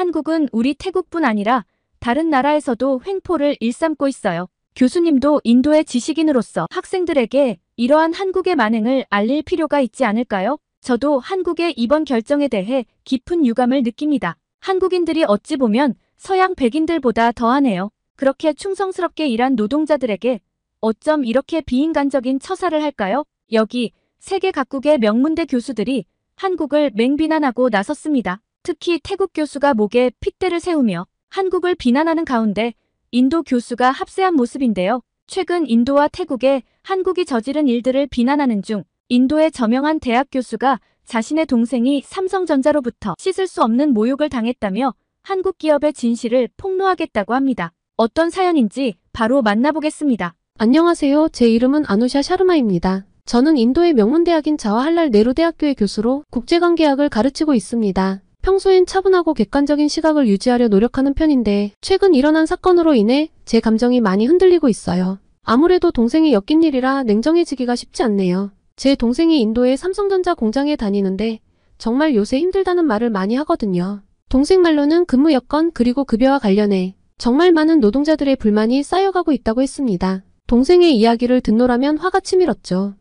한국은 우리 태국뿐 아니라 다른 나라에서도 횡포를 일삼고 있어요. 교수님도 인도의 지식인으로서 학생들에게 이러한 한국의 만행을 알릴 필요가 있지 않을까요? 저도 한국의 이번 결정에 대해 깊은 유감을 느낍니다. 한국인들이 어찌 보면 서양 백인들보다 더하네요. 그렇게 충성스럽게 일한 노동자들에게 어쩜 이렇게 비인간적인 처사를 할까요? 여기 세계 각국의 명문대 교수들이 한국을 맹비난하고 나섰습니다. 특히 태국 교수가 목에 핏대를 세우며 한국을 비난하는 가운데 인도 교수가 합세한 모습인데요. 최근 인도와 태국의 한국이 저지른 일들을 비난하는 중 인도의 저명한 대학 교수가 자신의 동생이 삼성전자로부터 씻을 수 없는 모욕을 당했다며 한국 기업의 진실을 폭로하겠다고 합니다. 어떤 사연인지 바로 만나보겠습니다. 안녕하세요. 제 이름은 아누샤 샤르마입니다. 저는 인도의 명문대학인 자와할랄 네루 대학교의 교수로 국제관계학을 가르치고 있습니다. 평소엔 차분하고 객관적인 시각을 유지하려 노력하는 편인데 최근 일어난 사건으로 인해 제 감정이 많이 흔들리고 있어요. 아무래도 동생이 엮인 일이라 냉정해지기가 쉽지 않네요. 제 동생이 인도의 삼성전자 공장에 다니는데 정말 요새 힘들다는 말을 많이 하거든요. 동생 말로는 근무 여건 그리고 급여와 관련해 정말 많은 노동자들의 불만이 쌓여가고 있다고 했습니다. 동생의 이야기를 듣노라면 화가 치밀었죠.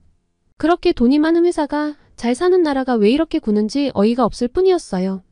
그렇게 돈이 많은 회사가 잘 사는 나라가 왜 이렇게 구는지 어이가 없을 뿐이었어요.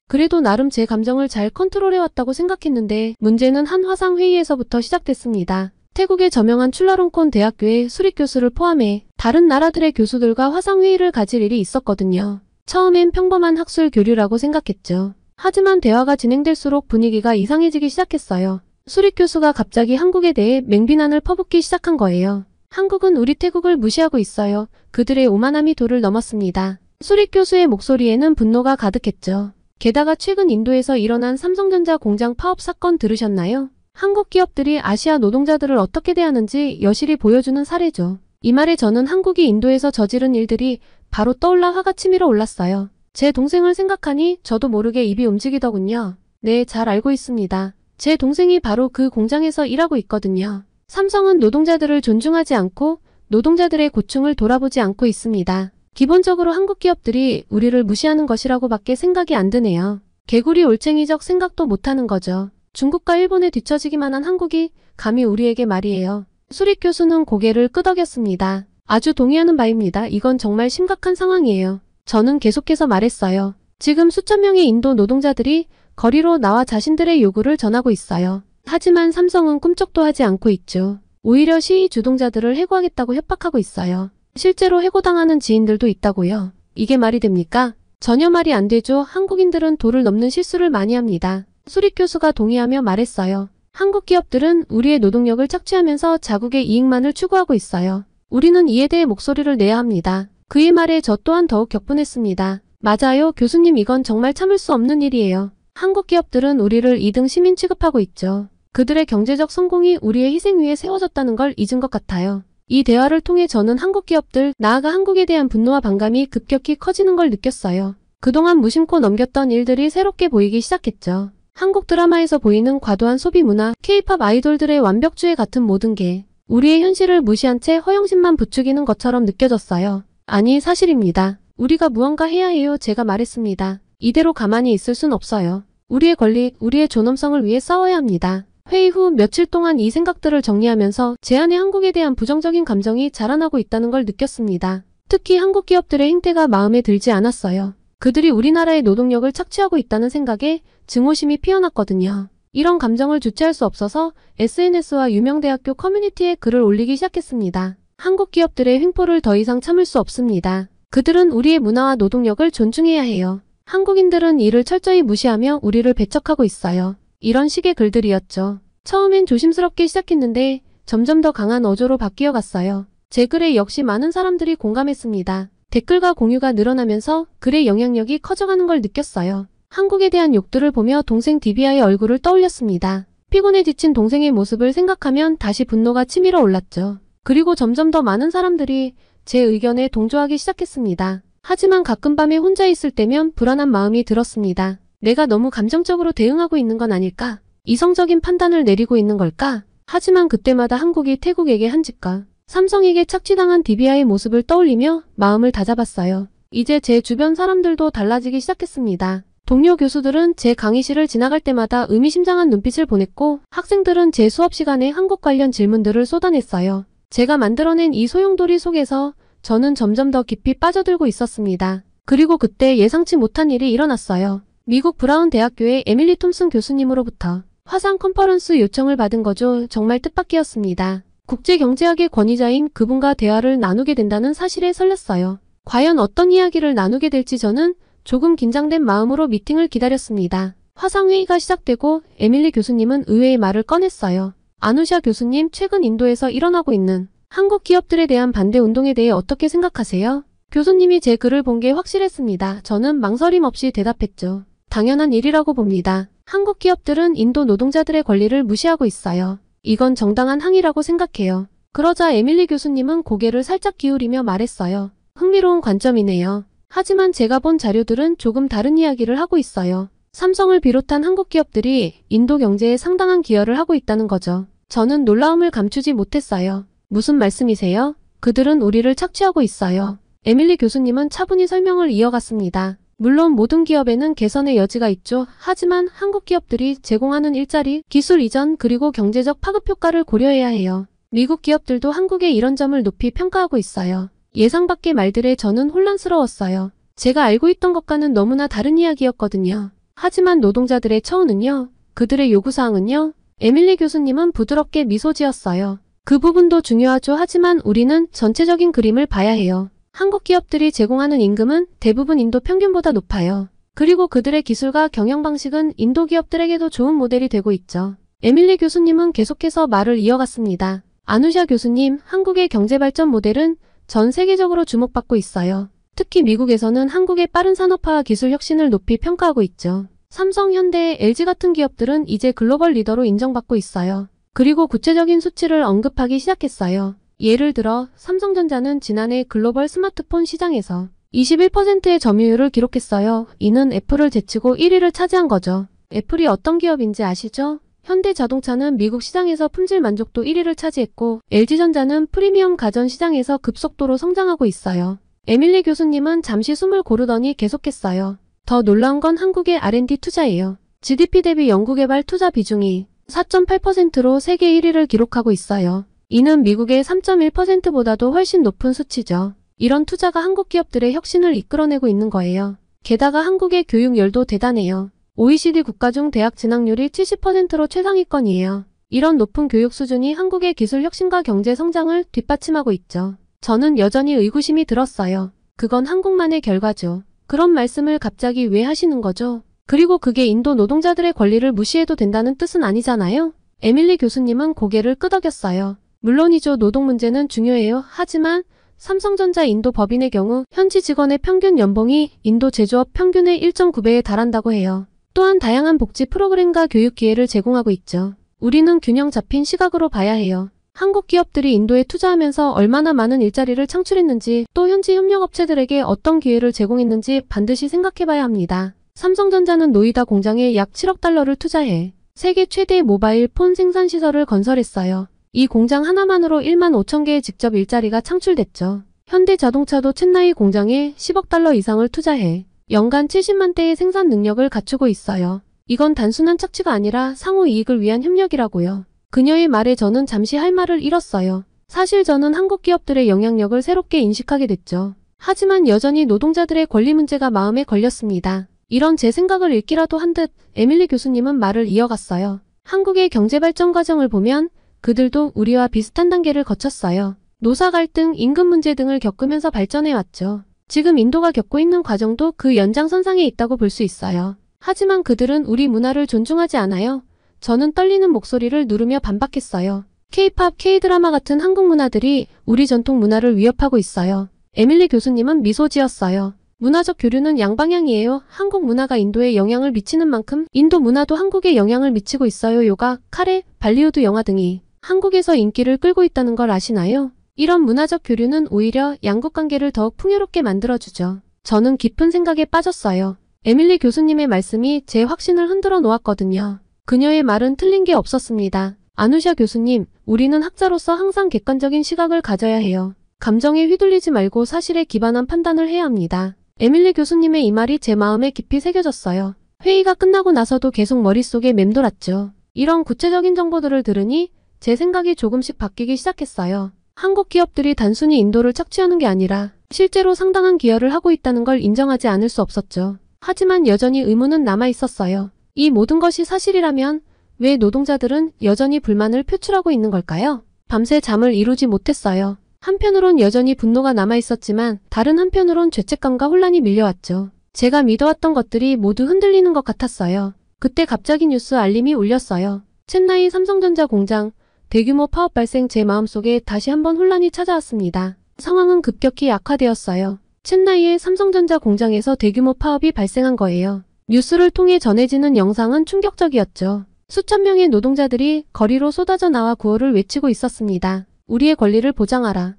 그래도 나름 제 감정을 잘 컨트롤해왔다고 생각했는데 문제는 한 화상회의에서부터 시작됐습니다. 태국의 저명한 출라롱콘 대학교의 수립교수를 포함해 다른 나라들의 교수들과 화상회의를 가질 일이 있었거든요. 처음엔 평범한 학술 교류라고 생각했죠. 하지만 대화가 진행될수록 분위기가 이상해지기 시작했어요. 수립교수가 갑자기 한국에 대해 맹비난을 퍼붓기 시작한 거예요. 한국은 우리 태국을 무시하고 있어요. 그들의 오만함이 도를 넘었습니다. 수립교수의 목소리에는 분노가 가득했죠. 게다가 최근 인도에서 일어난 삼성전자 공장 파업 사건 들으셨나요? 한국 기업들이 아시아 노동자들을 어떻게 대하는지 여실히 보여주는 사례죠. 이 말에 저는 한국이 인도에서 저지른 일들이 바로 떠올라 화가 치밀어 올랐어요. 제 동생을 생각하니 저도 모르게 입이 움직이더군요. 네, 잘 알고 있습니다. 제 동생이 바로 그 공장에서 일하고 있거든요. 삼성은 노동자들을 존중하지 않고 노동자들의 고충을 돌아보지 않고 있습니다. 기본적으로 한국 기업들이 우리를 무시하는 것이라고 밖에 생각이 안 드네요. 개구리 올챙이적 생각도 못하는 거죠. 중국과 일본에 뒤처지기만 한 한국이 감히 우리에게 말이에요. 수립 교수는 고개를 끄덕였습니다. 아주 동의하는 바입니다. 이건 정말 심각한 상황이에요. 저는 계속해서 말했어요. 지금 수천 명의 인도 노동자들이 거리로 나와 자신들의 요구를 전하고 있어요. 하지만 삼성은 꿈쩍도 하지 않고 있죠. 오히려 시위 주동자들을 해고하겠다고 협박하고 있어요. 실제로 해고당하는 지인들도 있다고요. 이게 말이 됩니까? 전혀 말이 안 되죠. 한국인들은 도를 넘는 실수를 많이 합니다. 수립 교수가 동의하며 말했어요. 한국 기업들은 우리의 노동력을 착취하면서 자국의 이익만을 추구하고 있어요. 우리는 이에 대해 목소리를 내야 합니다. 그의 말에 저 또한 더욱 격분했습니다. 맞아요, 교수님, 이건 정말 참을 수 없는 일이에요. 한국 기업들은 우리를 2등 시민 취급하고 있죠. 그들의 경제적 성공이 우리의 희생 위에 세워졌다는 걸 잊은 것 같아요. 이 대화를 통해 저는 한국 기업들, 나아가 한국에 대한 분노와 반감이 급격히 커지는 걸 느꼈어요. 그동안 무심코 넘겼던 일들이 새롭게 보이기 시작했죠. 한국 드라마에서 보이는 과도한 소비 문화, K-팝 아이돌들의 완벽주의 같은 모든 게 우리의 현실을 무시한 채 허영심만 부추기는 것처럼 느껴졌어요. 아니, 사실입니다. 우리가 무언가 해야 해요. 제가 말했습니다. 이대로 가만히 있을 순 없어요. 우리의 권리, 우리의 존엄성을 위해 싸워야 합니다. 회의 후 며칠 동안 이 생각들을 정리하면서 제 안에 한국에 대한 부정적인 감정이 자라나고 있다는 걸 느꼈습니다. 특히 한국 기업들의 행태가 마음에 들지 않았어요. 그들이 우리나라의 노동력을 착취하고 있다는 생각에 증오심이 피어났거든요. 이런 감정을 주체할 수 없어서 SNS와 유명 대학교 커뮤니티에 글을 올리기 시작했습니다. 한국 기업들의 횡포를 더 이상 참을 수 없습니다. 그들은 우리의 문화와 노동력을 존중해야 해요. 한국인들은 이를 철저히 무시하며 우리를 배척하고 있어요. 이런 식의 글들이었죠. 처음엔 조심스럽게 시작했는데 점점 더 강한 어조로 바뀌어 갔어요. 제 글에 역시 많은 사람들이 공감했습니다. 댓글과 공유가 늘어나면서 글의 영향력이 커져가는 걸 느꼈어요. 한국에 대한 욕들을 보며 동생 디비아의 얼굴을 떠올렸습니다. 피곤해 지친 동생의 모습을 생각하면 다시 분노가 치밀어 올랐죠. 그리고 점점 더 많은 사람들이 제 의견에 동조하기 시작했습니다. 하지만 가끔 밤에 혼자 있을 때면 불안한 마음이 들었습니다. 내가 너무 감정적으로 대응하고 있는 건 아닐까? 이성적인 판단을 내리고 있는 걸까? 하지만 그때마다 한국이 태국에게 한 짓과 삼성에게 착취당한 디비아의 모습을 떠올리며 마음을 다잡았어요. 이제 제 주변 사람들도 달라지기 시작했습니다. 동료 교수들은 제 강의실을 지나갈 때마다 의미심장한 눈빛을 보냈고 학생들은 제 수업 시간에 한국 관련 질문들을 쏟아냈어요. 제가 만들어낸 이 소용돌이 속에서 저는 점점 더 깊이 빠져들고 있었습니다. 그리고 그때 예상치 못한 일이 일어났어요. 미국 브라운 대학교의 에밀리 톰슨 교수님으로부터 화상 컨퍼런스 요청을 받은 거죠. 정말 뜻밖이었습니다. 국제경제학의 권위자인 그분과 대화를 나누게 된다는 사실에 설렜어요. 과연 어떤 이야기를 나누게 될지 저는 조금 긴장된 마음으로 미팅을 기다렸습니다. 화상회의가 시작되고 에밀리 교수님은 의외의 말을 꺼냈어요. 아누샤 교수님, 최근 인도에서 일어나고 있는 한국 기업들에 대한 반대 운동에 대해 어떻게 생각하세요? 교수님이 제 글을 본 게 확실했습니다. 저는 망설임 없이 대답했죠. 당연한 일이라고 봅니다. 한국 기업들은 인도 노동자들의 권리를 무시하고 있어요. 이건 정당한 항의라고 생각해요. 그러자 에밀리 교수님은 고개를 살짝 기울이며 말했어요. 흥미로운 관점이네요. 하지만 제가 본 자료들은 조금 다른 이야기를 하고 있어요. 삼성을 비롯한 한국 기업들이 인도 경제에 상당한 기여를 하고 있다는 거죠. 저는 놀라움을 감추지 못했어요. 무슨 말씀이세요? 그들은 우리를 착취하고 있어요. 에밀리 교수님은 차분히 설명을 이어갔습니다. 물론 모든 기업에는 개선의 여지가 있죠. 하지만 한국 기업들이 제공하는 일자리, 기술 이전 그리고 경제적 파급 효과를 고려해야 해요. 미국 기업들도 한국의 이런 점을 높이 평가하고 있어요. 예상 밖의 말들에 저는 혼란스러웠어요. 제가 알고 있던 것과는 너무나 다른 이야기였거든요. 하지만 노동자들의 처우는요? 그들의 요구사항은요? 에밀리 교수님은 부드럽게 미소 지었어요. 그 부분도 중요하죠. 하지만 우리는 전체적인 그림을 봐야 해요. 한국 기업들이 제공하는 임금은 대부분 인도 평균보다 높아요. 그리고 그들의 기술과 경영 방식은 인도 기업들에게도 좋은 모델이 되고 있죠. 에밀리 교수님은 계속해서 말을 이어갔습니다. 아누샤 교수님, 한국의 경제발전 모델은 전 세계적으로 주목받고 있어요. 특히 미국에서는 한국의 빠른 산업화와 기술 혁신을 높이 평가하고 있죠. 삼성, 현대, LG 같은 기업들은 이제 글로벌 리더로 인정받고 있어요. 그리고 구체적인 수치를 언급하기 시작했어요. 예를 들어 삼성전자는 지난해 글로벌 스마트폰 시장에서 21%의 점유율을 기록했어요. 이는 애플을 제치고 1위를 차지한 거죠. 애플이 어떤 기업인지 아시죠? 현대자동차는 미국 시장에서 품질 만족도 1위를 차지했고 LG전자는 프리미엄 가전 시장에서 급속도로 성장하고 있어요. 에밀리 교수님은 잠시 숨을 고르더니 계속했어요. 더 놀라운 건 한국의 R&D 투자예요. GDP 대비 연구개발 투자 비중이 4.8%로 세계 1위를 기록하고 있어요. 이는 미국의 3.1%보다도 훨씬 높은 수치죠. 이런 투자가 한국 기업들의 혁신을 이끌어내고 있는 거예요. 게다가 한국의 교육열도 대단해요. OECD 국가 중 대학 진학률이 70%로 최상위권이에요. 이런 높은 교육 수준이 한국의 기술 혁신과 경제 성장을 뒷받침하고 있죠. 저는 여전히 의구심이 들었어요. 그건 한국만의 결과죠. 그런 말씀을 갑자기 왜 하시는 거죠? 그리고 그게 인도 노동자들의 권리를 무시해도 된다는 뜻은 아니잖아요? 에밀리 교수님은 고개를 끄덕였어요. 물론이죠. 노동 문제는 중요해요. 하지만 삼성전자 인도 법인의 경우 현지 직원의 평균 연봉이 인도 제조업 평균의 1.9배에 달한다고 해요. 또한 다양한 복지 프로그램과 교육 기회를 제공하고 있죠. 우리는 균형 잡힌 시각으로 봐야 해요. 한국 기업들이 인도에 투자하면서 얼마나 많은 일자리를 창출했는지 또 현지 협력업체들에게 어떤 기회를 제공했는지 반드시 생각해봐야 합니다. 삼성전자는 노이다 공장에 약 7억 달러를 투자해 세계 최대의 모바일 폰 생산 시설을 건설했어요. 이 공장 하나만으로 1만 5천 개의 직접 일자리가 창출됐죠. 현대자동차도 첸나이 공장에 10억 달러 이상을 투자해 연간 70만 대의 생산 능력을 갖추고 있어요. 이건 단순한 착취가 아니라 상호 이익을 위한 협력이라고요. 그녀의 말에 저는 잠시 할 말을 잃었어요. 사실 저는 한국 기업들의 영향력을 새롭게 인식하게 됐죠. 하지만 여전히 노동자들의 권리 문제가 마음에 걸렸습니다. 이런 제 생각을 읽기라도 한 듯 에밀리 교수님은 말을 이어갔어요. 한국의 경제발전 과정을 보면 그들도 우리와 비슷한 단계를 거쳤어요. 노사 갈등, 임금 문제 등을 겪으면서 발전해왔죠. 지금 인도가 겪고 있는 과정도 그 연장선상에 있다고 볼 수 있어요. 하지만 그들은 우리 문화를 존중하지 않아요. 저는 떨리는 목소리를 누르며 반박했어요. K-팝, K-드라마 같은 한국 문화들이 우리 전통 문화를 위협하고 있어요. 에밀리 교수님은 미소 지었어요. 문화적 교류는 양방향이에요. 한국 문화가 인도에 영향을 미치는 만큼 인도 문화도 한국에 영향을 미치고 있어요. 요가, 카레, 발리우드 영화 등이 한국에서 인기를 끌고 있다는 걸 아시나요? 이런 문화적 교류는 오히려 양국 관계를 더욱 풍요롭게 만들어주죠. 저는 깊은 생각에 빠졌어요. 에밀리 교수님의 말씀이 제 확신을 흔들어 놓았거든요. 그녀의 말은 틀린 게 없었습니다. 아누샤 교수님, 우리는 학자로서 항상 객관적인 시각을 가져야 해요. 감정에 휘둘리지 말고 사실에 기반한 판단을 해야 합니다. 에밀리 교수님의 이 말이 제 마음에 깊이 새겨졌어요. 회의가 끝나고 나서도 계속 머릿속에 맴돌았죠. 이런 구체적인 정보들을 들으니 제 생각이 조금씩 바뀌기 시작했어요. 한국 기업들이 단순히 인도를 착취하는 게 아니라 실제로 상당한 기여를 하고 있다는 걸 인정하지 않을 수 없었죠. 하지만 여전히 의문은 남아 있었어요. 이 모든 것이 사실이라면 왜 노동자들은 여전히 불만을 표출하고 있는 걸까요? 밤새 잠을 이루지 못했어요. 한편으론 여전히 분노가 남아 있었지만 다른 한편으론 죄책감과 혼란이 밀려왔죠. 제가 믿어왔던 것들이 모두 흔들리는 것 같았어요. 그때 갑자기 뉴스 알림이 울렸어요. 첸나이 삼성전자 공장 대규모 파업 발생. 제 마음속에 다시 한번 혼란이 찾아왔습니다. 상황은 급격히 악화되었어요. 첸나이의 삼성전자 공장에서 대규모 파업이 발생한 거예요. 뉴스를 통해 전해지는 영상은 충격적이었죠. 수천 명의 노동자들이 거리로 쏟아져 나와 구호를 외치고 있었습니다. 우리의 권리를 보장하라.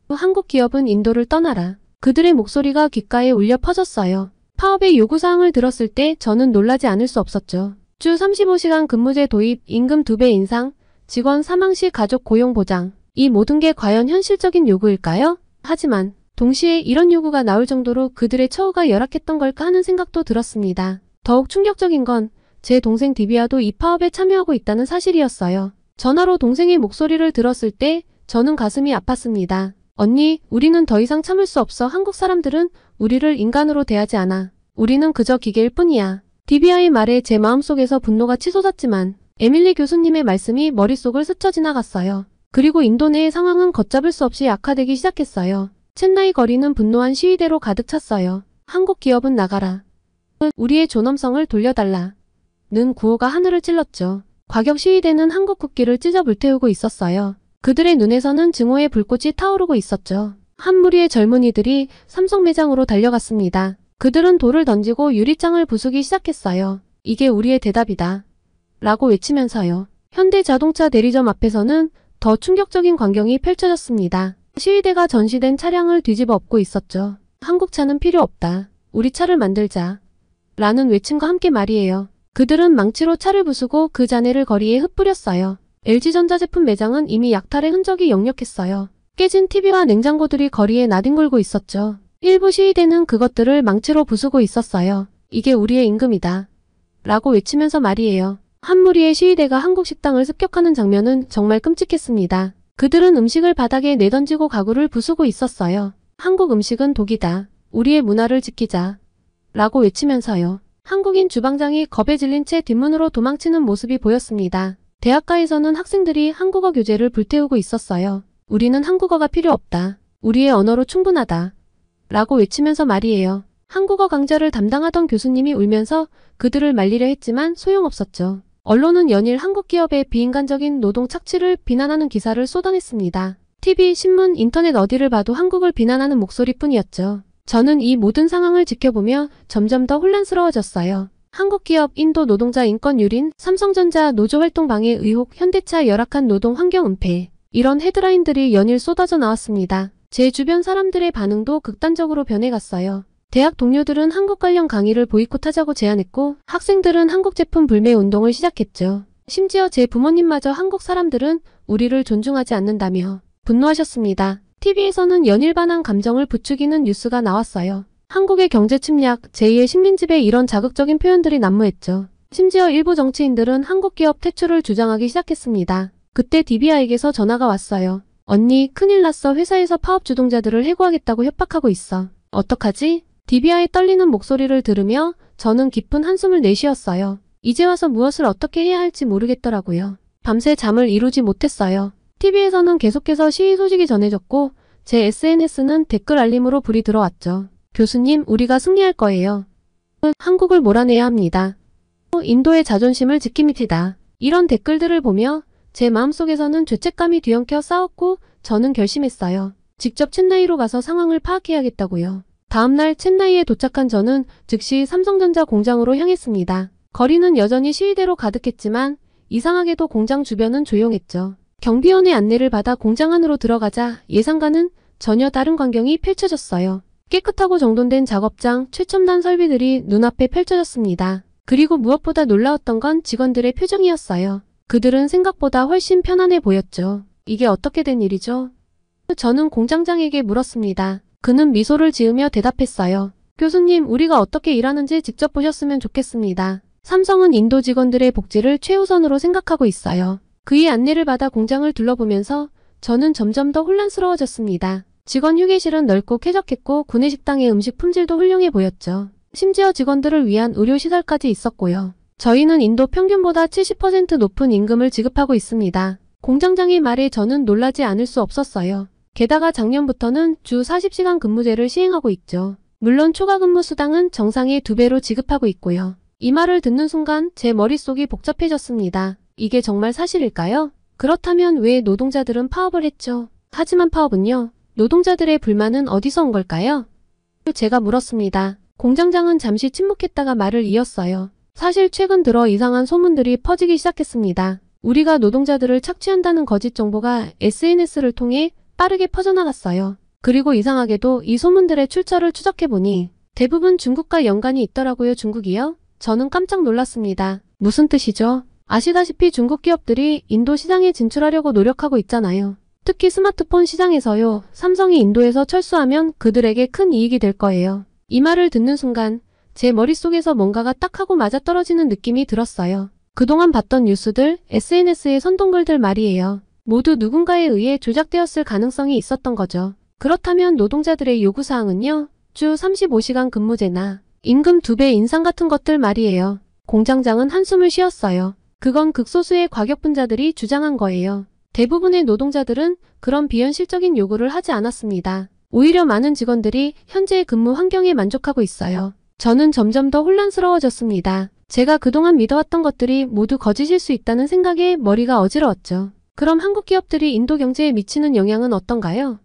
한국 기업은 인도를 떠나라. 그들의 목소리가 귓가에 울려 퍼졌어요. 파업의 요구사항을 들었을 때 저는 놀라지 않을 수 없었죠. 주 35시간 근무제 도입, 임금 2배 인상, 직원 사망 시 가족 고용 보장. 이 모든 게 과연 현실적인 요구일까요? 하지만 동시에 이런 요구가 나올 정도로 그들의 처우가 열악했던 걸까 하는 생각도 들었습니다. 더욱 충격적인 건 제 동생 디비아도 이 파업에 참여하고 있다는 사실이었어요. 전화로 동생의 목소리를 들었을 때 저는 가슴이 아팠습니다. 언니, 우리는 더 이상 참을 수 없어. 한국 사람들은 우리를 인간으로 대하지 않아. 우리는 그저 기계일 뿐이야. 디비아의 말에 제 마음속에서 분노가 치솟았지만 에밀리 교수님의 말씀이 머릿속을 스쳐 지나갔어요. 그리고 인도 내의 상황은 걷잡을 수 없이 악화되기 시작했어요. 첸나이 거리는 분노한 시위대로 가득 찼어요. 한국 기업은 나가라. 우리의 존엄성을 돌려달라. 는 구호가 하늘을 찔렀죠. 과격 시위대는 한국 국기를 찢어 불태우고 있었어요. 그들의 눈에서는 증오의 불꽃이 타오르고 있었죠. 한 무리의 젊은이들이 삼성 매장으로 달려갔습니다. 그들은 돌을 던지고 유리창을 부수기 시작했어요. 이게 우리의 대답이다. 라고 외치면서요. 현대자동차 대리점 앞에서는 더 충격적인 광경이 펼쳐졌습니다. 시위대가 전시된 차량을 뒤집어 엎고 있었죠. 한국 차는 필요 없다. 우리 차를 만들자. 라는 외침과 함께 말이에요. 그들은 망치로 차를 부수고 그 잔해를 거리에 흩뿌렸어요. LG전자 제품 매장은 이미 약탈의 흔적이 역력했어요. 깨진 TV와 냉장고들이 거리에 나뒹굴고 있었죠. 일부 시위대는 그것들을 망치로 부수고 있었어요. 이게 우리의 임금이다. 라고 외치면서 말이에요. 한 무리의 시위대가 한국 식당을 습격하는 장면은 정말 끔찍했습니다. 그들은 음식을 바닥에 내던지고 가구를 부수고 있었어요. 한국 음식은 독이다. 우리의 문화를 지키자. 라고 외치면서요. 한국인 주방장이 겁에 질린 채 뒷문으로 도망치는 모습이 보였습니다. 대학가에서는 학생들이 한국어 교재를 불태우고 있었어요. 우리는 한국어가 필요 없다. 우리의 언어로 충분하다. 라고 외치면서 말이에요. 한국어 강좌를 담당하던 교수님이 울면서 그들을 말리려 했지만 소용없었죠. 언론은 연일 한국 기업의 비인간적인 노동 착취를 비난하는 기사를 쏟아냈습니다. TV, 신문, 인터넷 어디를 봐도 한국을 비난하는 목소리뿐이었죠. 저는 이 모든 상황을 지켜보며 점점 더 혼란스러워졌어요. 한국 기업, 인도 노동자 인권 유린, 삼성전자 노조 활동 방해 의혹, 현대차 열악한 노동 환경 은폐. 이런 헤드라인들이 연일 쏟아져 나왔습니다. 제 주변 사람들의 반응도 극단적으로 변해갔어요. 대학 동료들은 한국 관련 강의를 보이콧하자고 제안했고 학생들은 한국 제품 불매 운동을 시작했죠. 심지어 제 부모님마저 한국 사람들은 우리를 존중하지 않는다며 분노하셨습니다. TV에서는 연일반한 감정을 부추기는 뉴스가 나왔어요. 한국의 경제 침략, 제2의 식민지배 이런 자극적인 표현들이 난무했죠. 심지어 일부 정치인들은 한국 기업 퇴출을 주장하기 시작했습니다. 그때 디비아에게서 전화가 왔어요. 언니, 큰일 났어. 회사에서 파업 주동자들을 해고하겠다고 협박하고 있어. 어떡하지? 디비아의 떨리는 목소리를 들으며 저는 깊은 한숨을 내쉬었어요. 이제 와서 무엇을 어떻게 해야 할지 모르겠더라고요. 밤새 잠을 이루지 못했어요. TV에서는 계속해서 시위 소식이 전해졌고 제 SNS는 댓글 알림으로 불이 들어왔죠. 교수님, 우리가 승리할 거예요. 한국을 몰아내야 합니다. 인도의 자존심을 지킵니다. 이런 댓글들을 보며 제 마음속에서는 죄책감이 뒤엉켜 싸웠고 저는 결심했어요. 직접 첸나이로 가서 상황을 파악해야겠다고요. 다음날 첸나이에 도착한 저는 즉시 삼성전자 공장으로 향했습니다. 거리는 여전히 시위대로 가득했지만 이상하게도 공장 주변은 조용했죠. 경비원의 안내를 받아 공장 안으로 들어가자 예상과는 전혀 다른 광경이 펼쳐졌어요. 깨끗하고 정돈된 작업장, 최첨단 설비들이 눈앞에 펼쳐졌습니다. 그리고 무엇보다 놀라웠던 건 직원들의 표정이었어요. 그들은 생각보다 훨씬 편안해 보였죠. 이게 어떻게 된 일이죠? 저는 공장장에게 물었습니다. 그는 미소를 지으며 대답했어요. 교수님, 우리가 어떻게 일하는지 직접 보셨으면 좋겠습니다. 삼성은 인도 직원들의 복지를 최우선으로 생각하고 있어요. 그의 안내를 받아 공장을 둘러보면서 저는 점점 더 혼란스러워졌습니다. 직원 휴게실은 넓고 쾌적했고 구내식당의 음식 품질도 훌륭해 보였죠. 심지어 직원들을 위한 의료시설까지 있었고요. 저희는 인도 평균보다 70% 높은 임금을 지급하고 있습니다. 공장장의 말에 저는 놀라지 않을 수 없었어요. 게다가 작년부터는 주 40시간 근무제를 시행하고 있죠. 물론 초과 근무 수당은 정상의 2배로 지급하고 있고요. 이 말을 듣는 순간 제 머릿속이 복잡해졌습니다. 이게 정말 사실일까요? 그렇다면 왜 노동자들은 파업을 했죠? 하지만 파업은요? 노동자들의 불만은 어디서 온 걸까요? 제가 물었습니다. 공장장은 잠시 침묵했다가 말을 이었어요. 사실 최근 들어 이상한 소문들이 퍼지기 시작했습니다. 우리가 노동자들을 착취한다는 거짓 정보가 SNS를 통해 빠르게 퍼져나갔어요. 그리고 이상하게도 이 소문들의 출처를 추적해보니 대부분 중국과 연관이 있더라고요. 중국이요? 저는 깜짝 놀랐습니다. 무슨 뜻이죠? 아시다시피 중국 기업들이 인도 시장에 진출하려고 노력하고 있잖아요. 특히 스마트폰 시장에서요. 삼성이 인도에서 철수하면 그들에게 큰 이익이 될 거예요. 이 말을 듣는 순간 제 머릿속에서 뭔가가 딱 하고 맞아떨어지는 느낌이 들었어요. 그동안 봤던 뉴스들, SNS의 선동글들 말이에요. 모두 누군가에 의해 조작되었을 가능성이 있었던 거죠. 그렇다면 노동자들의 요구사항은요? 주 35시간 근무제나 임금 2배 인상 같은 것들 말이에요. 공장장은 한숨을 쉬었어요. 그건 극소수의 과격분자들이 주장한 거예요. 대부분의 노동자들은 그런 비현실적인 요구를 하지 않았습니다. 오히려 많은 직원들이 현재의 근무 환경에 만족하고 있어요. 저는 점점 더 혼란스러워졌습니다. 제가 그동안 믿어왔던 것들이 모두 거짓일 수 있다는 생각에 머리가 어지러웠죠. 그럼 한국 기업들이 인도 경제에 미치는 영향은 어떤가요?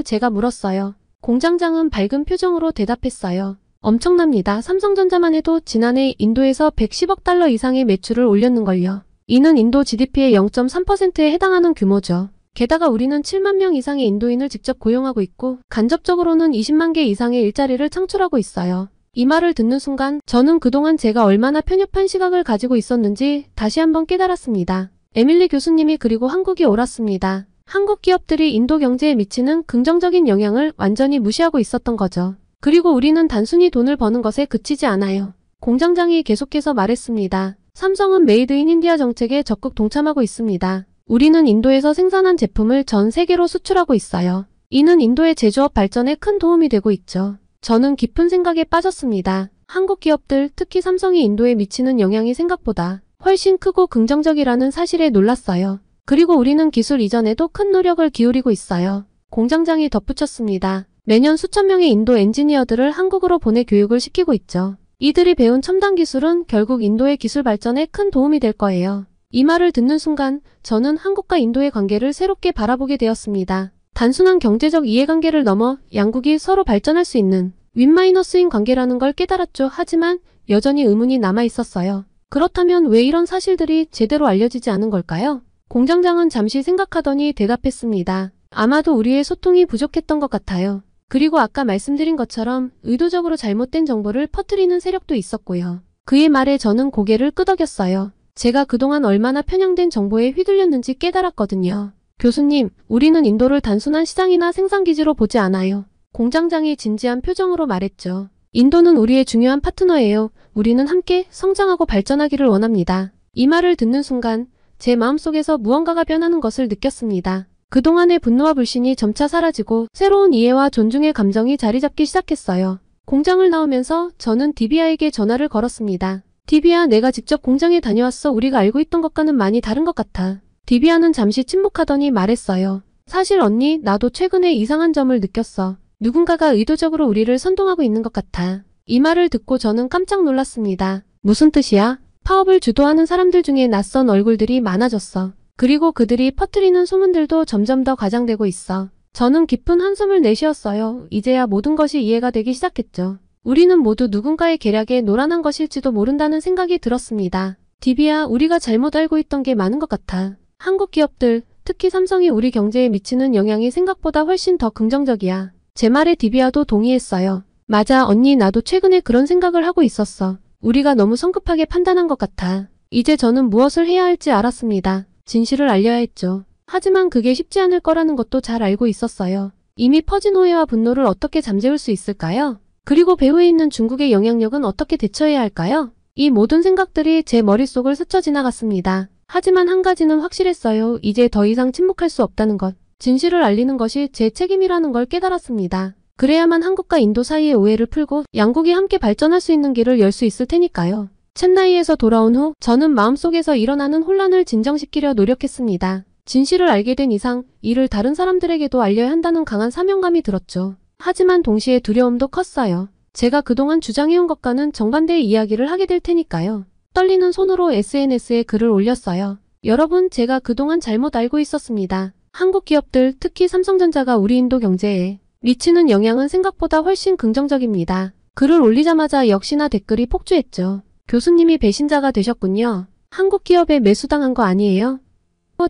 제가 물었어요. 공장장은 밝은 표정으로 대답했어요. 엄청납니다. 삼성전자만 해도 지난해 인도에서 110억 달러 이상의 매출을 올렸는걸요. 이는 인도 GDP의 0.3%에 해당하는 규모죠. 게다가 우리는 7만 명 이상의 인도인을 직접 고용하고 있고 간접적으로는 20만 개 이상의 일자리를 창출하고 있어요. 이 말을 듣는 순간 저는 그동안 제가 얼마나 편협한 시각을 가지고 있었는지 다시 한번 깨달았습니다. 에밀리 교수님이 그리고 한국이 옳았습니다. 한국 기업들이 인도 경제에 미치는 긍정적인 영향을 완전히 무시하고 있었던 거죠. 그리고 우리는 단순히 돈을 버는 것에 그치지 않아요. 공장장이 계속해서 말했습니다. 삼성은 메이드 인 인디아 정책에 적극 동참하고 있습니다. 우리는 인도에서 생산한 제품을 전 세계로 수출하고 있어요. 이는 인도의 제조업 발전에 큰 도움이 되고 있죠. 저는 깊은 생각에 빠졌습니다. 한국 기업들, 특히 삼성이 인도에 미치는 영향이 생각보다 훨씬 크고 긍정적이라는 사실에 놀랐어요. 그리고 우리는 기술 이전에도 큰 노력을 기울이고 있어요. 공장장이 덧붙였습니다. 매년 수천 명의 인도 엔지니어들을 한국으로 보내 교육을 시키고 있죠. 이들이 배운 첨단 기술은 결국 인도의 기술 발전에 큰 도움이 될 거예요. 이 말을 듣는 순간 저는 한국과 인도의 관계를 새롭게 바라보게 되었습니다. 단순한 경제적 이해관계를 넘어 양국이 서로 발전할 수 있는 윈마이너스인 관계라는 걸 깨달았죠. 하지만 여전히 의문이 남아 있었어요. 그렇다면 왜 이런 사실들이 제대로 알려지지 않은 걸까요? 공장장은 잠시 생각하더니 대답했습니다. 아마도 우리의 소통이 부족했던 것 같아요. 그리고 아까 말씀드린 것처럼 의도적으로 잘못된 정보를 퍼뜨리는 세력도 있었고요. 그의 말에 저는 고개를 끄덕였어요. 제가 그동안 얼마나 편향된 정보에 휘둘렸는지 깨달았거든요. 교수님, 우리는 인도를 단순한 시장이나 생산기지로 보지 않아요. 공장장이 진지한 표정으로 말했죠. 인도는 우리의 중요한 파트너예요. 우리는 함께 성장하고 발전하기를 원합니다. 이 말을 듣는 순간 제 마음속에서 무언가가 변하는 것을 느꼈습니다. 그동안의 분노와 불신이 점차 사라지고 새로운 이해와 존중의 감정이 자리 잡기 시작했어요. 공장을 나오면서 저는 디비아에게 전화를 걸었습니다. 디비아, 내가 직접 공장에 다녀왔어. 우리가 알고 있던 것과는 많이 다른 것 같아. 디비아는 잠시 침묵하더니 말했어요. 사실 언니, 나도 최근에 이상한 점을 느꼈어. 누군가가 의도적으로 우리를 선동하고 있는 것 같아. 이 말을 듣고 저는 깜짝 놀랐습니다. 무슨 뜻이야? 파업을 주도하는 사람들 중에 낯선 얼굴들이 많아졌어. 그리고 그들이 퍼뜨리는 소문들도 점점 더 과장되고 있어. 저는 깊은 한숨을 내쉬었어요. 이제야 모든 것이 이해가 되기 시작했죠. 우리는 모두 누군가의 계략에 노란한 것일지도 모른다는 생각이 들었습니다. 디비아, 우리가 잘못 알고 있던 게 많은 것 같아. 한국 기업들, 특히 삼성이 우리 경제에 미치는 영향이 생각보다 훨씬 더 긍정적이야. 제 말에 디비아도 동의했어요. 맞아, 언니, 나도 최근에 그런 생각을 하고 있었어. 우리가 너무 성급하게 판단한 것 같아. 이제 저는 무엇을 해야 할지 알았습니다. 진실을 알려야 했죠. 하지만 그게 쉽지 않을 거라는 것도 잘 알고 있었어요. 이미 퍼진 오해와 분노를 어떻게 잠재울 수 있을까요? 그리고 배후에 있는 중국의 영향력은 어떻게 대처해야 할까요? 이 모든 생각들이 제 머릿속을 스쳐 지나갔습니다. 하지만 한 가지는 확실했어요. 이제 더 이상 침묵할 수 없다는 것. 진실을 알리는 것이 제 책임이라는 걸 깨달았습니다. 그래야만 한국과 인도 사이의 오해를 풀고 양국이 함께 발전할 수 있는 길을 열 수 있을 테니까요. 첸나이에서 돌아온 후 저는 마음속에서 일어나는 혼란을 진정시키려 노력했습니다. 진실을 알게 된 이상 이를 다른 사람들에게도 알려야 한다는 강한 사명감이 들었죠. 하지만 동시에 두려움도 컸어요. 제가 그동안 주장해온 것과는 정반대의 이야기를 하게 될 테니까요. 떨리는 손으로 SNS에 글을 올렸어요. 여러분, 제가 그동안 잘못 알고 있었습니다. 한국 기업들, 특히 삼성전자가 우리 인도 경제에 미치는 영향은 생각보다 훨씬 긍정적입니다. 글을 올리자마자 역시나 댓글이 폭주했죠. 교수님이 배신자가 되셨군요. 한국 기업에 매수당한 거 아니에요?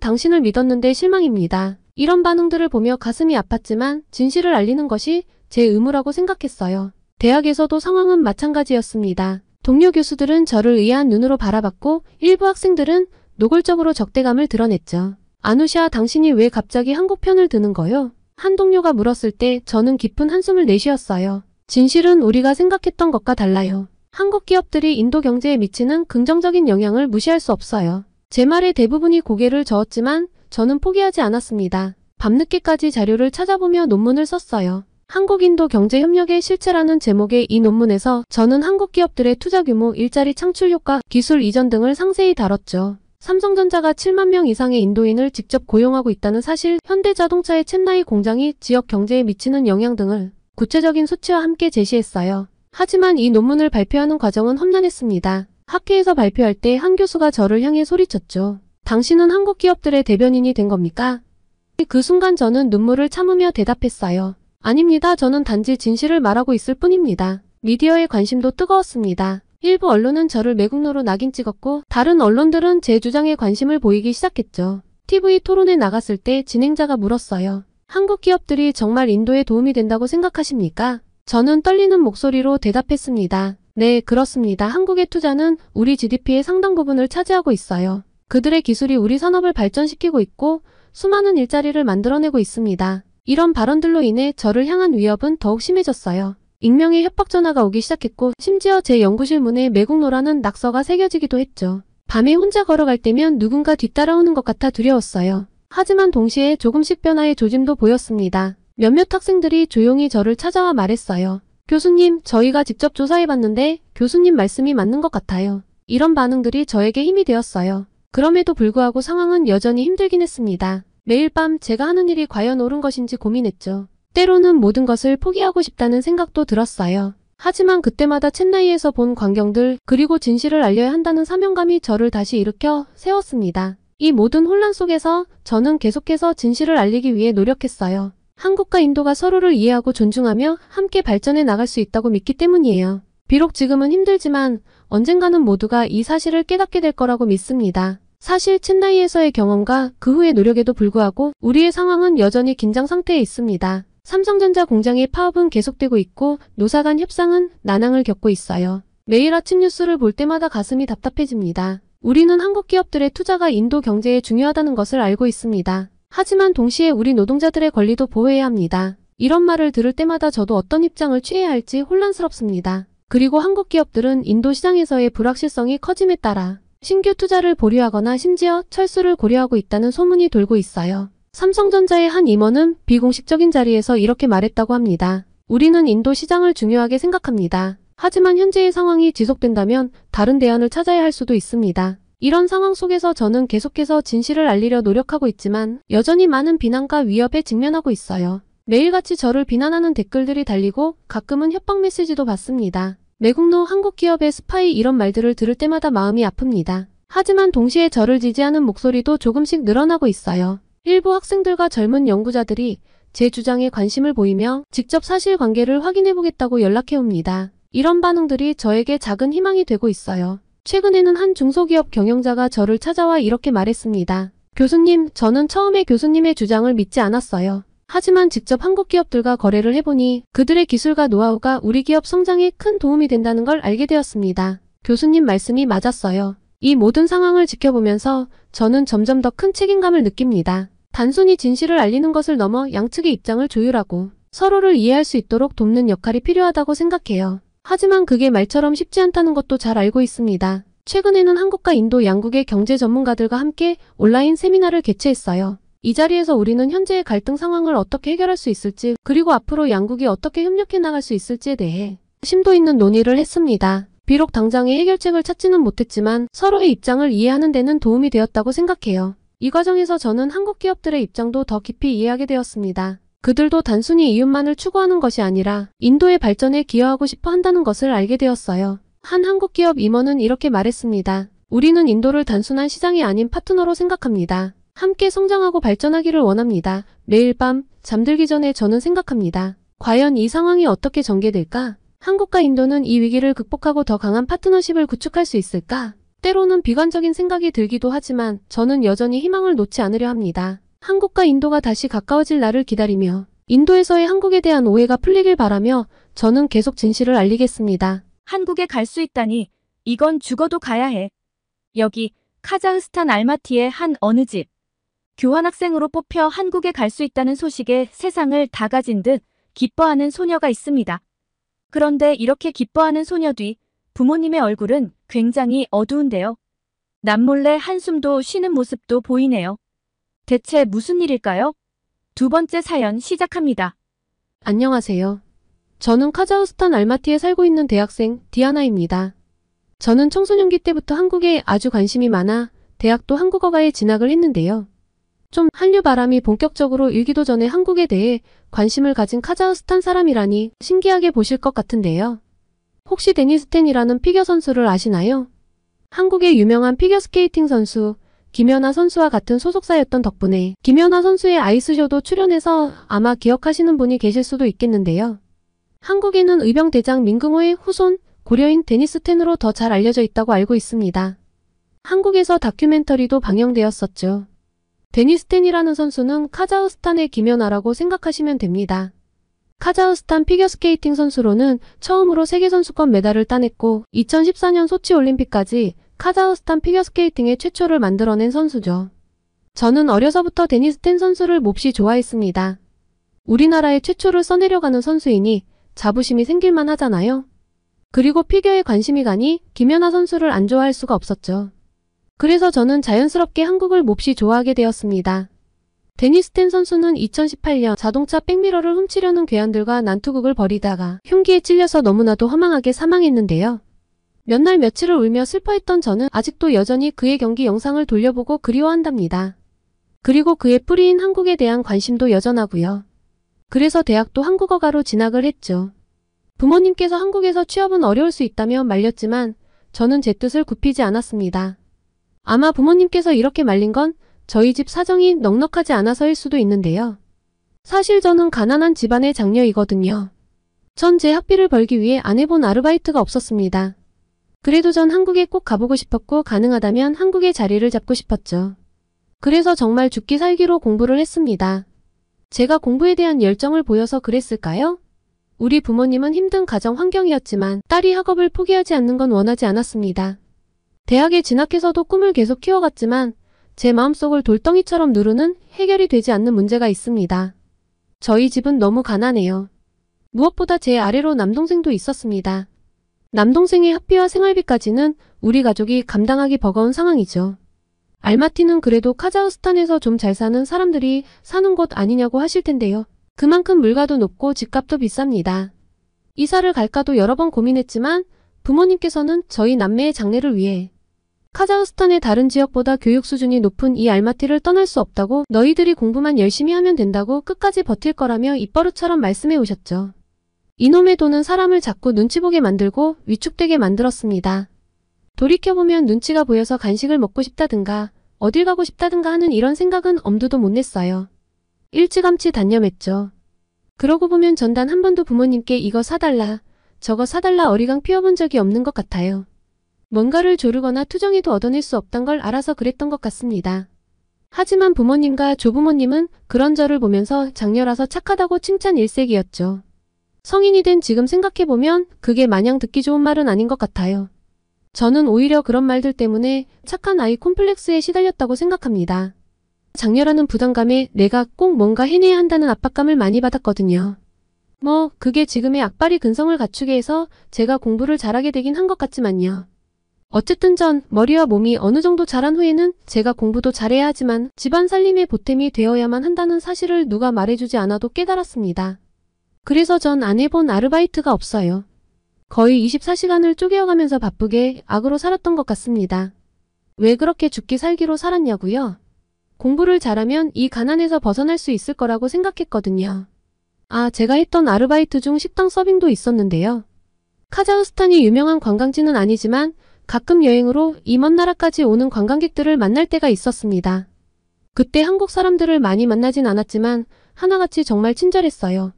당신을 믿었는데 실망입니다. 이런 반응들을 보며 가슴이 아팠지만 진실을 알리는 것이 제 의무라고 생각했어요. 대학에서도 상황은 마찬가지였습니다. 동료 교수들은 저를 의아한 눈으로 바라봤고 일부 학생들은 노골적으로 적대감을 드러냈죠. 아누샤, 당신이 왜 갑자기 한국 편을 드는 거요? 한 동료가 물었을 때 저는 깊은 한숨을 내쉬었어요. 진실은 우리가 생각했던 것과 달라요. 한국 기업들이 인도 경제에 미치는 긍정적인 영향을 무시할 수 없어요. 제 말에 대부분이 고개를 저었지만 저는 포기하지 않았습니다. 밤늦게까지 자료를 찾아보며 논문을 썼어요. 한국-인도 경제협력의 실체라는 제목의 이 논문에서 저는 한국 기업들의 투자 규모, 일자리 창출 효과, 기술 이전 등을 상세히 다뤘죠. 삼성전자가 7만 명 이상의 인도인을 직접 고용하고 있다는 사실, 현대자동차의 첸나이 공장이 지역 경제에 미치는 영향 등을 구체적인 수치와 함께 제시했어요. 하지만 이 논문을 발표하는 과정은 험난했습니다. 학회에서 발표할 때 한 교수가 저를 향해 소리쳤죠. 당신은 한국 기업들의 대변인이 된 겁니까? 그 순간 저는 눈물을 참으며 대답했어요. 아닙니다. 저는 단지 진실을 말하고 있을 뿐입니다. 미디어의 관심도 뜨거웠습니다. 일부 언론은 저를 매국노로 낙인 찍었고 다른 언론들은 제 주장에 관심을 보이기 시작했죠. TV 토론에 나갔을 때 진행자가 물었어요. 한국 기업들이 정말 인도에 도움이 된다고 생각하십니까? 저는 떨리는 목소리로 대답했습니다. 네, 그렇습니다. 한국의 투자는 우리 GDP의 상당 부분을 차지하고 있어요. 그들의 기술이 우리 산업을 발전시키고 있고 수많은 일자리를 만들어내고 있습니다. 이런 발언들로 인해 저를 향한 위협은 더욱 심해졌어요. 익명의 협박 전화가 오기 시작했고 심지어 제 연구실 문에 매국노라는 낙서가 새겨지기도 했죠. 밤에 혼자 걸어갈 때면 누군가 뒤따라오는 것 같아 두려웠어요. 하지만 동시에 조금씩 변화의 조짐도 보였습니다. 몇몇 학생들이 조용히 저를 찾아와 말했어요. 교수님, 저희가 직접 조사해봤는데 교수님 말씀이 맞는 것 같아요. 이런 반응들이 저에게 힘이 되었어요. 그럼에도 불구하고 상황은 여전히 힘들긴 했습니다. 매일 밤 제가 하는 일이 과연 옳은 것인지 고민했죠. 때로는 모든 것을 포기하고 싶다는 생각도 들었어요. 하지만 그때마다 첸나이에서 본 광경들 그리고 진실을 알려야 한다는 사명감이 저를 다시 일으켜 세웠습니다. 이 모든 혼란 속에서 저는 계속해서 진실을 알리기 위해 노력했어요. 한국과 인도가 서로를 이해하고 존중하며 함께 발전해 나갈 수 있다고 믿기 때문이에요. 비록 지금은 힘들지만 언젠가는 모두가 이 사실을 깨닫게 될 거라고 믿습니다. 사실 첸나이에서의 경험과 그 후의 노력에도 불구하고 우리의 상황은 여전히 긴장 상태에 있습니다. 삼성전자 공장의 파업은 계속되고 있고 노사 간 협상은 난항을 겪고 있어요. 매일 아침 뉴스를 볼 때마다 가슴이 답답해집니다. 우리는 한국 기업들의 투자가 인도 경제에 중요하다는 것을 알고 있습니다. 하지만 동시에 우리 노동자들의 권리도 보호해야 합니다. 이런 말을 들을 때마다 저도 어떤 입장을 취해야 할지 혼란스럽습니다. 그리고 한국 기업들은 인도 시장에서의 불확실성이 커짐에 따라 신규 투자를 보류하거나 심지어 철수를 고려하고 있다는 소문이 돌고 있어요. 삼성전자의 한 임원은 비공식적인 자리에서 이렇게 말했다고 합니다. 우리는 인도 시장을 중요하게 생각합니다. 하지만 현재의 상황이 지속된다면 다른 대안을 찾아야 할 수도 있습니다. 이런 상황 속에서 저는 계속해서 진실을 알리려 노력하고 있지만 여전히 많은 비난과 위협에 직면하고 있어요. 매일같이 저를 비난하는 댓글들이 달리고 가끔은 협박 메시지도 받습니다. 매국노 한국 기업의 스파이 이런 말들을 들을 때마다 마음이 아픕니다. 하지만 동시에 저를 지지하는 목소리도 조금씩 늘어나고 있어요. 일부 학생들과 젊은 연구자들이 제 주장에 관심을 보이며 직접 사실관계를 확인해보겠다고 연락해옵니다. 이런 반응들이 저에게 작은 희망이 되고 있어요. 최근에는 한 중소기업 경영자가 저를 찾아와 이렇게 말했습니다. 교수님, 저는 처음에 교수님의 주장을 믿지 않았어요. 하지만 직접 한국 기업들과 거래를 해보니 그들의 기술과 노하우가 우리 기업 성장에 큰 도움이 된다는 걸 알게 되었습니다. 교수님 말씀이 맞았어요. 이 모든 상황을 지켜보면서 저는 점점 더 큰 책임감을 느낍니다. 단순히 진실을 알리는 것을 넘어 양측의 입장을 조율하고 서로를 이해할 수 있도록 돕는 역할이 필요하다고 생각해요. 하지만 그게 말처럼 쉽지 않다는 것도 잘 알고 있습니다. 최근에는 한국과 인도 양국의 경제 전문가들과 함께 온라인 세미나를 개최했어요. 이 자리에서 우리는 현재의 갈등 상황을 어떻게 해결할 수 있을지, 그리고 앞으로 양국이 어떻게 협력해 나갈 수 있을지에 대해 심도 있는 논의를 했습니다. 비록 당장의 해결책을 찾지는 못했지만 서로의 입장을 이해하는 데는 도움이 되었다고 생각해요. 이 과정에서 저는 한국 기업들의 입장도 더 깊이 이해하게 되었습니다. 그들도 단순히 이윤만을 추구하는 것이 아니라 인도의 발전에 기여하고 싶어 한다는 것을 알게 되었어요. 한 한국 기업 임원은 이렇게 말했습니다. 우리는 인도를 단순한 시장이 아닌 파트너로 생각합니다. 함께 성장하고 발전하기를 원합니다. 매일 밤 잠들기 전에 저는 생각합니다. 과연 이 상황이 어떻게 전개될까? 한국과 인도는 이 위기를 극복하고 더 강한 파트너십을 구축할 수 있을까? 때로는 비관적인 생각이 들기도 하지만 저는 여전히 희망을 놓지 않으려 합니다. 한국과 인도가 다시 가까워질 날을 기다리며 인도에서의 한국에 대한 오해가 풀리길 바라며 저는 계속 진실을 알리겠습니다. 한국에 갈 수 있다니 이건 죽어도 가야 해. 여기 카자흐스탄 알마티의 한 어느 집. 교환학생으로 뽑혀 한국에 갈 수 있다는 소식에 세상을 다 가진 듯 기뻐하는 소녀가 있습니다. 그런데 이렇게 기뻐하는 소녀 뒤 부모님의 얼굴은 굉장히 어두운데요. 남몰래 한숨도 쉬는 모습도 보이네요. 대체 무슨 일일까요? 두 번째 사연 시작합니다. 안녕하세요. 저는 카자흐스탄 알마티에 살고 있는 대학생 디아나입니다. 저는 청소년기 때부터 한국에 아주 관심이 많아 대학도 한국어과에 진학을 했는데요. 좀 한류 바람이 본격적으로 일기도 전에 한국에 대해 관심을 가진 카자흐스탄 사람이라니 신기하게 보실 것 같은데요. 혹시 데니스 텐이라는 피겨 선수를 아시나요? 한국의 유명한 피겨스케이팅 선수 김연아 선수와 같은 소속사였던 덕분에 김연아 선수의 아이스쇼도 출연해서 아마 기억하시는 분이 계실 수도 있겠는데요. 한국에는 의병대장 민경호의 후손 고려인 데니스 텐으로 더 잘 알려져 있다고 알고 있습니다. 한국에서 다큐멘터리도 방영되었었죠. 데니스 텐이라는 선수는 카자흐스탄의 김연아라고 생각하시면 됩니다. 카자흐스탄 피겨스케이팅 선수로는 처음으로 세계선수권 메달을 따냈고 2014년 소치올림픽까지 카자흐스탄 피겨스케이팅의 최초를 만들어낸 선수죠. 저는 어려서부터 데니스 텐 선수를 몹시 좋아했습니다. 우리나라의 최초를 써내려가는 선수이니 자부심이 생길만 하잖아요. 그리고 피겨에 관심이 가니 김연아 선수를 안 좋아할 수가 없었죠. 그래서 저는 자연스럽게 한국을 몹시 좋아하게 되었습니다. 데니스 텐 선수는 2018년 자동차 백미러를 훔치려는 괴한들과 난투극을 벌이다가 흉기에 찔려서 너무나도 허망하게 사망했는데요. 몇 날 며칠을 울며 슬퍼했던 저는 아직도 여전히 그의 경기 영상을 돌려보고 그리워한답니다. 그리고 그의 뿌리인 한국에 대한 관심도 여전하고요. 그래서 대학도 한국어과로 진학을 했죠. 부모님께서 한국에서 취업은 어려울 수 있다며 말렸지만 저는 제 뜻을 굽히지 않았습니다. 아마 부모님께서 이렇게 말린 건 저희 집 사정이 넉넉하지 않아서일 수도 있는데요. 사실 저는 가난한 집안의 장녀이거든요. 전 제 학비를 벌기 위해 안 해본 아르바이트가 없었습니다. 그래도 전 한국에 꼭 가보고 싶었고 가능하다면 한국의 자리를 잡고 싶었죠. 그래서 정말 죽기 살기로 공부를 했습니다. 제가 공부에 대한 열정을 보여서 그랬을까요? 우리 부모님은 힘든 가정 환경이었지만 딸이 학업을 포기하지 않는 건 원하지 않았습니다. 대학에 진학해서도 꿈을 계속 키워갔지만 제 마음속을 돌덩이처럼 누르는 해결이 되지 않는 문제가 있습니다. 저희 집은 너무 가난해요. 무엇보다 제 아래로 남동생도 있었습니다. 남동생의 학비와 생활비까지는 우리 가족이 감당하기 버거운 상황이죠. 알마티는 그래도 카자흐스탄에서 좀 잘 사는 사람들이 사는 곳 아니냐고 하실 텐데요. 그만큼 물가도 높고 집값도 비쌉니다. 이사를 갈까도 여러 번 고민했지만 부모님께서는 저희 남매의 장래를 위해 카자흐스탄의 다른 지역보다 교육 수준이 높은 이 알마티를 떠날 수 없다고 너희들이 공부만 열심히 하면 된다고 끝까지 버틸 거라며 입버릇처럼 말씀해 오셨죠. 이놈의 돈은 사람을 자꾸 눈치 보게 만들고 위축되게 만들었습니다. 돌이켜보면 눈치가 보여서 간식을 먹고 싶다든가 어딜 가고 싶다든가 하는 이런 생각은 엄두도 못 냈어요. 일찌감치 단념했죠. 그러고 보면 전 단 한 번도 부모님께 이거 사달라, 저거 사달라 어리광 피워본 적이 없는 것 같아요. 뭔가를 조르거나 투정해도 얻어낼 수 없단 걸 알아서 그랬던 것 같습니다. 하지만 부모님과 조부모님은 그런 저를 보면서 장녀라서 착하다고 칭찬 일색이었죠. 성인이 된 지금 생각해보면 그게 마냥 듣기 좋은 말은 아닌 것 같아요. 저는 오히려 그런 말들 때문에 착한 아이 콤플렉스에 시달렸다고 생각합니다. 장녀라는 부담감에 내가 꼭 뭔가 해내야 한다는 압박감을 많이 받았거든요. 그게 지금의 악바리 근성을 갖추게 해서 제가 공부를 잘하게 되긴 한 것 같지만요. 어쨌든 전 머리와 몸이 어느 정도 자란 후에는 제가 공부도 잘해야 하지만 집안 살림의 보탬이 되어야만 한다는 사실을 누가 말해주지 않아도 깨달았습니다. 그래서 전 안 해본 아르바이트가 없어요. 거의 24시간을 쪼개어가면서 바쁘게 악으로 살았던 것 같습니다. 왜 그렇게 죽기 살기로 살았냐고요? 공부를 잘하면 이 가난에서 벗어날 수 있을 거라고 생각했거든요. 제가 했던 아르바이트 중 식당 서빙도 있었는데요. 카자흐스탄이 유명한 관광지는 아니지만 가끔 여행으로 이 먼 나라까지 오는 관광객들을 만날 때가 있었습니다. 그때 한국 사람들을 많이 만나진 않았지만 하나같이 정말 친절했어요.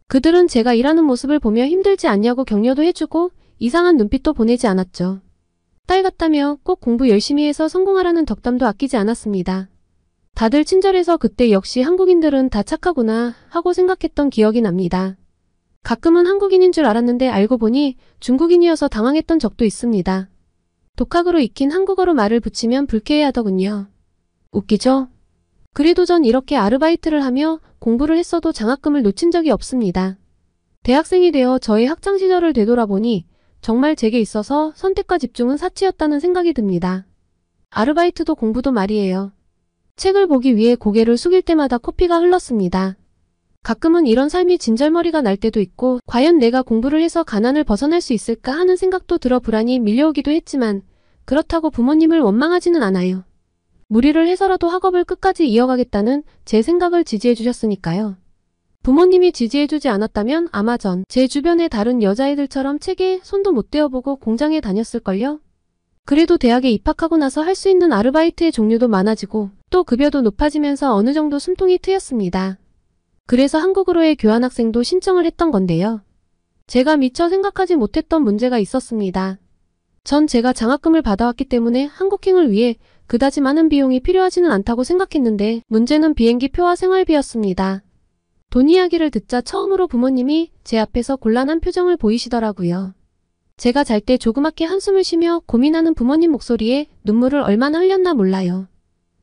그들은 제가 일하는 모습을 보며 힘들지 않냐고 격려도 해주고 이상한 눈빛도 보내지 않았죠. 딸 같다며 꼭 공부 열심히 해서 성공하라는 덕담도 아끼지 않았습니다. 다들 친절해서 그때 역시 한국인들은 다 착하구나 하고 생각했던 기억이 납니다. 가끔은 한국인인 줄 알았는데 알고 보니 중국인이어서 당황했던 적도 있습니다. 독학으로 익힌 한국어로 말을 붙이면 불쾌해하더군요. 웃기죠? 그래도 전 이렇게 아르바이트를 하며 공부를 했어도 장학금을 놓친 적이 없습니다. 대학생이 되어 저의 학창시절을 되돌아보니 정말 제게 있어서 선택과 집중은 사치였다는 생각이 듭니다. 아르바이트도 공부도 말이에요. 책을 보기 위해 고개를 숙일 때마다 코피가 흘렀습니다. 가끔은 이런 삶이 진절머리가 날 때도 있고 과연 내가 공부를 해서 가난을 벗어날 수 있을까 하는 생각도 들어 불안이 밀려오기도 했지만 그렇다고 부모님을 원망하지는 않아요. 무리를 해서라도 학업을 끝까지 이어가겠다는 제 생각을 지지해 주셨으니까요. 부모님이 지지해주지 않았다면 아마 제 주변의 다른 여자애들처럼 책에 손도 못 대어보고 공장에 다녔을걸요? 그래도 대학에 입학하고 나서 할 수 있는 아르바이트의 종류도 많아지고 또 급여도 높아지면서 어느 정도 숨통이 트였습니다. 그래서 한국으로의 교환학생도 신청을 했던 건데요. 제가 미처 생각하지 못했던 문제가 있었습니다. 전 제가 장학금을 받아왔기 때문에 한국행을 위해 그다지 많은 비용이 필요하지는 않다고 생각했는데 문제는 비행기 표와 생활비였습니다. 돈 이야기를 듣자 처음으로 부모님이 제 앞에서 곤란한 표정을 보이시더라고요. 제가 잘 때 조그맣게 한숨을 쉬며 고민하는 부모님 목소리에 눈물을 얼마나 흘렸나 몰라요.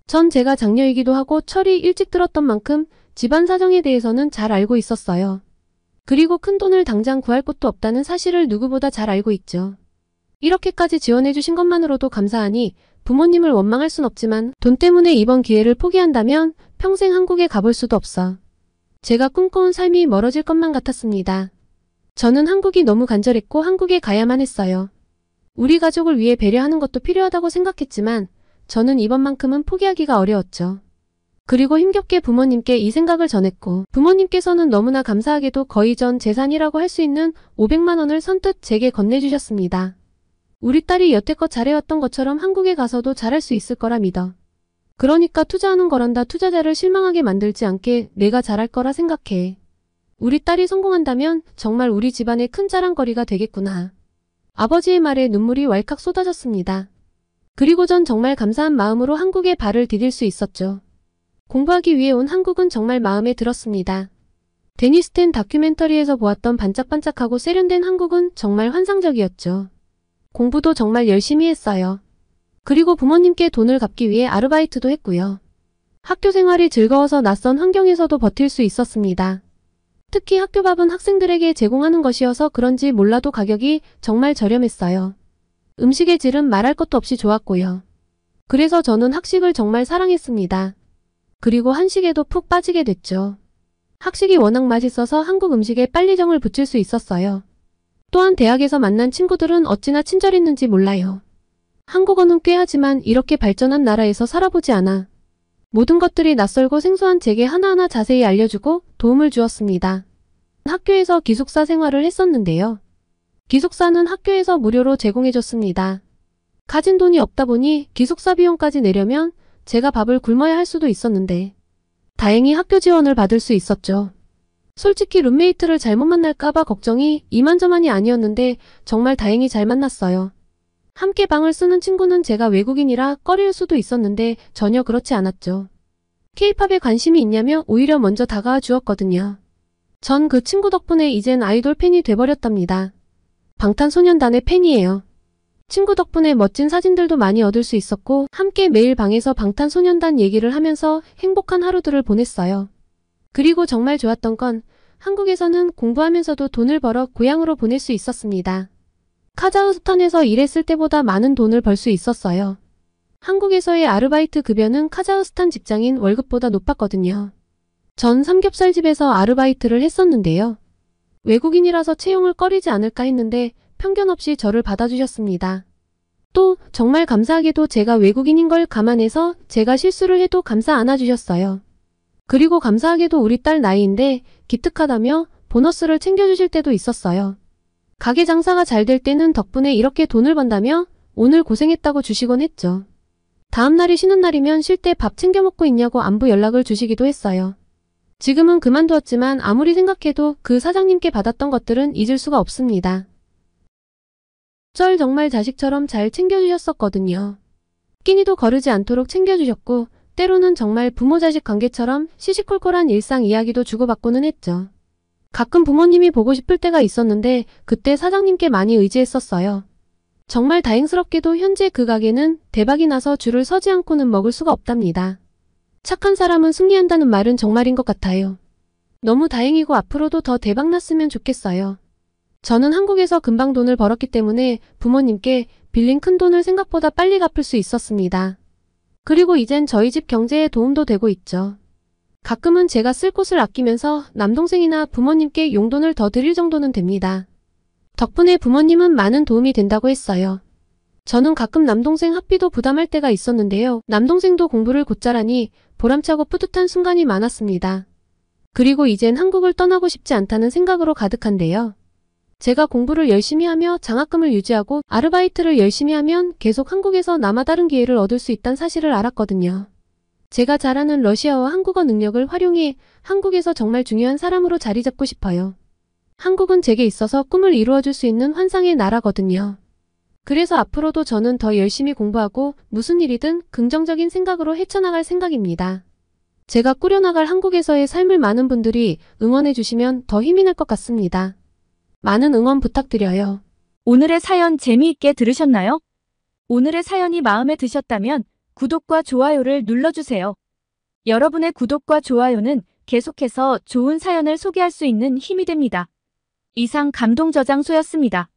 전 제가 장녀이기도 하고 철이 일찍 들었던 만큼 집안 사정에 대해서는 잘 알고 있었어요. 그리고 큰 돈을 당장 구할 곳도 없다는 사실을 누구보다 잘 알고 있죠. 이렇게까지 지원해주신 것만으로도 감사하니 부모님을 원망할 순 없지만 돈 때문에 이번 기회를 포기한다면 평생 한국에 가볼 수도 없어. 제가 꿈꿔온 삶이 멀어질 것만 같았습니다. 저는 한국이 너무 간절했고 한국에 가야만 했어요. 우리 가족을 위해 배려하는 것도 필요하다고 생각했지만 저는 이번만큼은 포기하기가 어려웠죠. 그리고 힘겹게 부모님께 이 생각을 전했고 부모님께서는 너무나 감사하게도 거의 전 재산이라고 할 수 있는 500만 원을 선뜻 제게 건네주셨습니다. 우리 딸이 여태껏 잘해왔던 것처럼 한국에 가서도 잘할 수 있을 거라 믿어. 그러니까 투자하는 거란다. 투자자를 실망하게 만들지 않게 내가 잘할 거라 생각해. 우리 딸이 성공한다면 정말 우리 집안의 큰 자랑거리가 되겠구나. 아버지의 말에 눈물이 왈칵 쏟아졌습니다. 그리고 전 정말 감사한 마음으로 한국에 발을 디딜 수 있었죠. 공부하기 위해 온 한국은 정말 마음에 들었습니다. 데니스 텐 다큐멘터리에서 보았던 반짝반짝하고 세련된 한국은 정말 환상적이었죠. 공부도 정말 열심히 했어요. 그리고 부모님께 돈을 갚기 위해 아르바이트도 했고요. 학교 생활이 즐거워서 낯선 환경에서도 버틸 수 있었습니다. 특히 학교밥은 학생들에게 제공하는 것이어서 그런지 몰라도 가격이 정말 저렴했어요. 음식의 질은 말할 것도 없이 좋았고요. 그래서 저는 학식을 정말 사랑했습니다. 그리고 한식에도 푹 빠지게 됐죠. 학식이 워낙 맛있어서 한국 음식에 빨리 정을 붙일 수 있었어요. 또한 대학에서 만난 친구들은 어찌나 친절했는지 몰라요. 한국어는 꽤 하지만 이렇게 발전한 나라에서 살아보지 않아. 모든 것들이 낯설고 생소한 제게 하나하나 자세히 알려주고 도움을 주었습니다. 학교에서 기숙사 생활을 했었는데요. 기숙사는 학교에서 무료로 제공해줬습니다. 가진 돈이 없다 보니 기숙사 비용까지 내려면 제가 밥을 굶어야 할 수도 있었는데 다행히 학교 지원을 받을 수 있었죠. 솔직히 룸메이트를 잘못 만날까봐 걱정이 이만저만이 아니었는데 정말 다행히 잘 만났어요. 함께 방을 쓰는 친구는 제가 외국인이라 꺼릴 수도 있었는데 전혀 그렇지 않았죠. K-팝에 관심이 있냐며 오히려 먼저 다가와 주었거든요. 전 그 친구 덕분에 이젠 아이돌 팬이 돼버렸답니다. 방탄소년단의 팬이에요. 친구 덕분에 멋진 사진들도 많이 얻을 수 있었고 함께 매일 방에서 방탄소년단 얘기를 하면서 행복한 하루들을 보냈어요. 그리고 정말 좋았던 건 한국에서는 공부하면서도 돈을 벌어 고향으로 보낼 수 있었습니다. 카자흐스탄에서 일했을 때보다 많은 돈을 벌 수 있었어요. 한국에서의 아르바이트 급여는 카자흐스탄 직장인 월급보다 높았거든요. 전 삼겹살집에서 아르바이트를 했었는데요. 외국인이라서 채용을 꺼리지 않을까 했는데 편견 없이 저를 받아주셨습니다. 또 정말 감사하게도 제가 외국인인 걸 감안해서 제가 실수를 해도 감사 안아주셨어요. 그리고 감사하게도 우리 딸 나이인데 기특하다며 보너스를 챙겨주실 때도 있었어요. 가게 장사가 잘 될 때는 덕분에 이렇게 돈을 번다며 오늘 고생했다고 주시곤 했죠. 다음 날이 쉬는 날이면 쉴 때 밥 챙겨 먹고 있냐고 안부 연락을 주시기도 했어요. 지금은 그만두었지만 아무리 생각해도 그 사장님께 받았던 것들은 잊을 수가 없습니다. 절 정말 자식처럼 잘 챙겨주셨었거든요. 끼니도 거르지 않도록 챙겨주셨고 때로는 정말 부모 자식 관계처럼 시시콜콜한 일상 이야기도 주고받고는 했죠. 가끔 부모님이 보고 싶을 때가 있었는데 그때 사장님께 많이 의지했었어요. 정말 다행스럽게도 현재 그 가게는 대박이 나서 줄을 서지 않고는 먹을 수가 없답니다. 착한 사람은 승리한다는 말은 정말인 것 같아요. 너무 다행이고 앞으로도 더 대박 났으면 좋겠어요. 저는 한국에서 금방 돈을 벌었기 때문에 부모님께 빌린 큰 돈을 생각보다 빨리 갚을 수 있었습니다. 그리고 이젠 저희 집 경제에 도움도 되고 있죠. 가끔은 제가 쓸 곳을 아끼면서 남동생이나 부모님께 용돈을 더 드릴 정도는 됩니다. 덕분에 부모님은 많은 도움이 된다고 했어요. 저는 가끔 남동생 학비도 부담할 때가 있었는데요. 남동생도 공부를 곧잘하니 보람차고 뿌듯한 순간이 많았습니다. 그리고 이젠 한국을 떠나고 싶지 않다는 생각으로 가득한데요. 제가 공부를 열심히 하며 장학금을 유지하고 아르바이트를 열심히 하면 계속 한국에서 남아다른 기회를 얻을 수 있다는 사실을 알았거든요. 제가 잘하는 러시아어 한국어 능력을 활용해 한국에서 정말 중요한 사람으로 자리 잡고 싶어요. 한국은 제게 있어서 꿈을 이루어줄 수 있는 환상의 나라거든요. 그래서 앞으로도 저는 더 열심히 공부하고 무슨 일이든 긍정적인 생각으로 헤쳐나갈 생각입니다. 제가 꾸려나갈 한국에서의 삶을 많은 분들이 응원해 주시면 더 힘이 날 것 같습니다. 많은 응원 부탁드려요. 오늘의 사연 재미있게 들으셨나요? 오늘의 사연이 마음에 드셨다면 구독과 좋아요를 눌러주세요. 여러분의 구독과 좋아요는 계속해서 좋은 사연을 소개할 수 있는 힘이 됩니다. 이상 감동저장소였습니다.